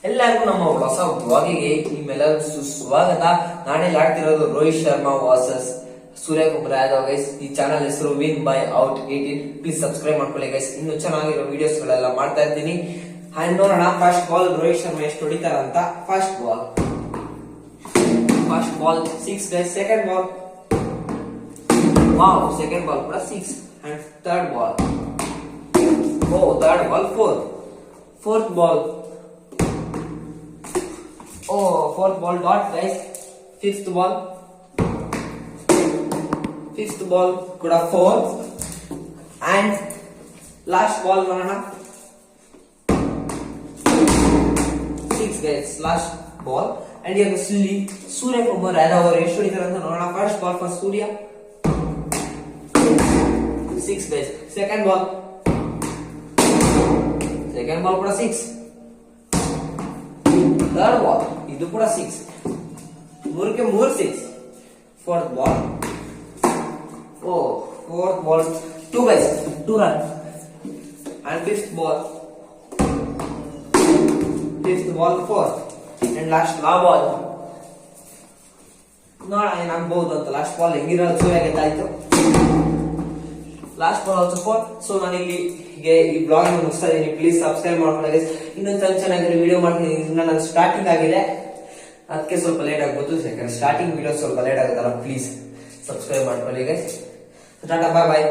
ಎಲ್ಲರಿಗೂ ನಮ್ಮ ಹೊಸ ಬ್ಲಾಗಿಗೆ ನಿಮ್ಮೆಲ್ಲರೂ ಸುಸ್ವಾಗತ. ನಾಳೆ ಆಡ್ತಿರೋದು ರೋಹಿತ್ ಶರ್ಮಾ ವರ್ಸಸ್ ಸೂರ್ಯಕುಮಾರ್ ಯಾದವ್ ಗೈಸ್. ಈ ಚಾನಲ್ ಹೆಸರು win by out 18. Please subscribe ಮಾಡ್ಕೊಳ್ಳಿ ಗೈಸ್. ಇನ್ನು ಚೆನ್ನಾಗಿರೋ ವಿಡಿಯೋಸ್ ಗಳೆಲ್ಲ ಮಾಡ್ತಾ ಇರ್ತೀನಿ. ಅಂಡ್ ನೋಡೋಣ ಫಸ್ಟ್ ಬಾಲ್ ರೋಹಿತ್ ಶರ್ಮಾ ಎಷ್ಟು ಹೊಡಿತಾರಂತ. First ball 6 guys. Second ball wow, second ball ಕೂಡ 6. And third ball third ball 4. Fourth ball fourth ball dot guys. Fifth ball kuda 4. And last ball ನೋಡೋಣ 6 guys. last ball. And ಈಗ ಸೂರ್ಯಕುಮಾರ್ ಯಾದವ್ ಅವರು ಎಷ್ಟು ಹೊಡಿತಾರೆ ಅಂತ ನೋಡೋಣ. First ball for Surya 6 guys. Second ball ಕೂಡ 6. Third ball ಇದು ಕೂಡ 6. ಮೂರಕ್ಕೆ 6. Fourth ball 2 guys, 2 run. And fifth ball 4. And last ball ನೋಡ ಏನಾಗಬಹುದು ಅಂತ. ಲಾಸ್ಟ್ ಬಾಲ್ ಹೆಂಗಿರೋದು ಸೂರ್ಯಗೆ ಆಯ್ತು. Last ball also 4. ಸೊ ನಾನು ಇಲ್ಲಿಗೆ ಈ ಬ್ಲಾಗ್ ಮುಗಿಸ್ತಾ ಇದೀನಿ. ಪ್ಲೀಸ್ ಸಬ್ಸ್ಕ್ರೈಬ್ ಮಾಡ್ಕೊಳ್ಳಿ. ಇನ್ನೊಂದು ಚೆನ್ನಾಗಿರೋ ವಿಡಿಯೋ ಮಾಡ್ತೀನಿ. ನಾನು ಸ್ಟಾರ್ಟಿಂಗ್ ಆಗಿದೆ, ಅದಕ್ಕೆ ಸ್ವಲ್ಪ ಲೇಟ್ ಆಗ್ಬೋದು. ಯಾಕಂದ್ರೆ ಸ್ಟಾರ್ಟಿಂಗ್ ವಿಡಿಯೋ ಸ್ವಲ್ಪ ಲೇಟ್ ಆಗುತ್ತಲ್ಲ. ಪ್ಲೀಸ್ ಸಬ್ಸ್ಕ್ರೈಬ್ ಮಾಡ್ಕೊಳ್ಳಿ ಗೈಸ್. ಟಾಟಾ, ಬಾಯ್ ಬಾಯ್.